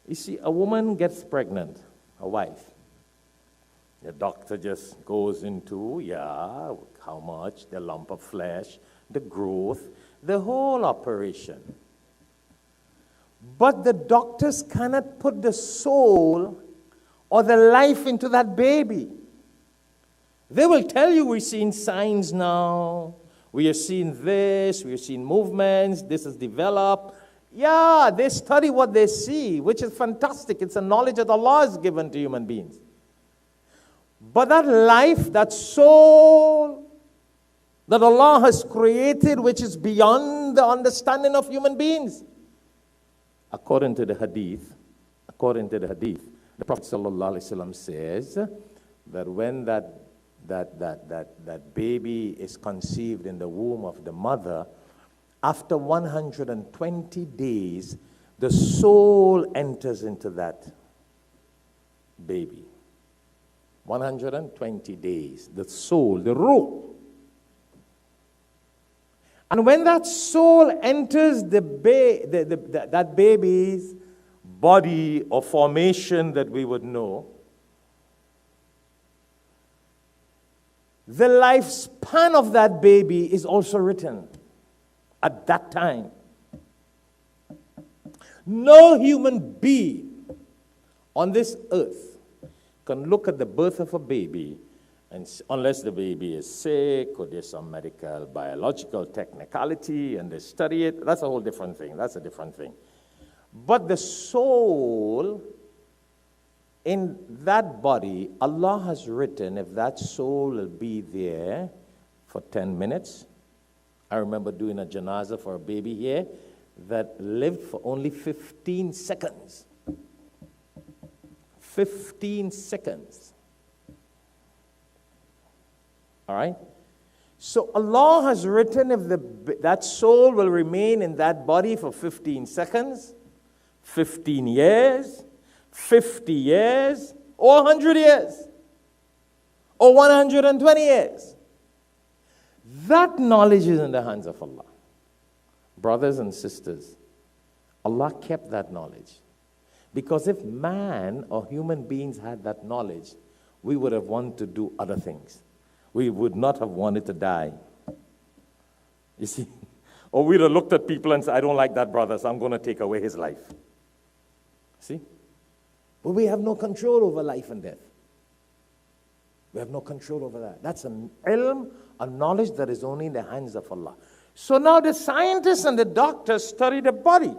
You see, a woman gets pregnant, a wife. The doctor just goes into, how much, the lump of flesh, the growth, the whole operation. But the doctors cannot put the soul or the life into that baby. They will tell you, we're seeing signs now, we are seeing this, we are seeing movements, this is developed. Yeah, they study what they see, which is fantastic. It's a knowledge that Allah has given to human beings. But that life, that soul that Allah has created, which is beyond the understanding of human beings. According to the hadith, the Prophet ﷺ says that when that baby is conceived in the womb of the mother, after 120 days, the soul enters into that baby. 120 days, the soul, the ruh. And when that soul enters that baby's body or formation that we would know, the lifespan of that baby is also written at that time. No human being on this earth can look at the birth of a baby, and unless the baby is sick or there's some medical, biological technicality and they study it, that's a whole different thing. That's a different thing. But the soul in that body, Allah has written if that soul will be there for 10 minutes. I remember doing a janazah for a baby here that lived for only 15 seconds. 15 seconds. All right? So Allah has written if that soul will remain in that body for 15 seconds, 15 years, 50 years, or 100 years, or 120 years. That knowledge is in the hands of Allah. Brothers and sisters, Allah kept that knowledge. Because if man or human beings had that knowledge, we would have wanted to do other things. We would not have wanted to die. You see? Or we'd have looked at people and said, I don't like that brother, so I'm going to take away his life. See? But we have no control over life and death. We have no control over that. That's an ilm, a knowledge that is only in the hands of Allah. So now the scientists and the doctors study the body.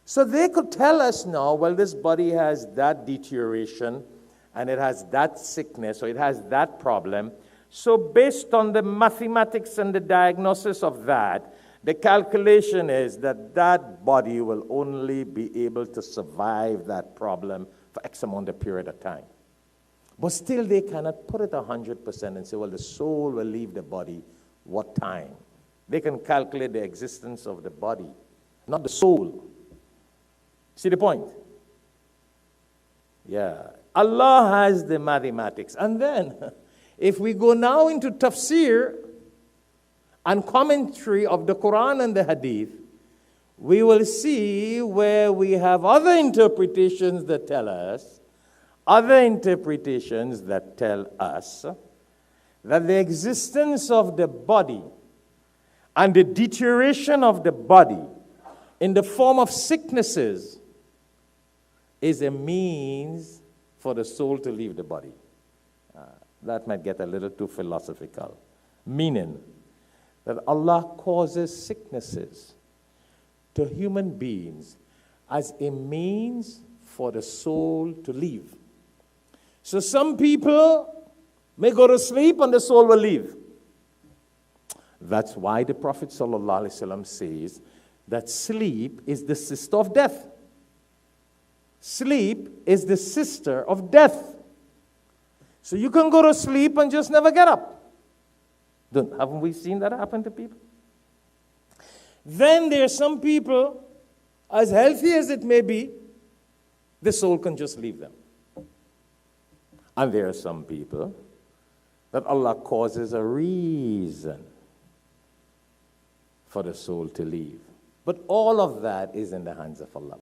So they could tell us now, well, this body has that deterioration, and it has that sickness, or it has that problem. So based on the mathematics and the diagnosis of that, the calculation is that that body will only be able to survive that problem for X amount of period of time. But still they cannot put it 100% and say, well, the soul will leave the body what time? They can calculate the existence of the body, not the soul. See the point? Yeah. Allah has the mathematics. And then, if we go now into tafsir and commentary of the Quran and the Hadith, we will see where we have other interpretations that tell us that the existence of the body and the deterioration of the body in the form of sicknesses is a means for the soul to leave the body. That might get a little too philosophical. Meaning that Allah causes sicknesses to human beings as a means for the soul to leave. So some people may go to sleep and the soul will leave. That's why the Prophet ﷺ says that sleep is the sister of death. Sleep is the sister of death. So you can go to sleep and just never get up. Haven't we seen that happen to people? Then there are some people, as healthy as it may be, the soul can just leave them. And there are some people that Allah causes a reason for the soul to leave. But all of that is in the hands of Allah.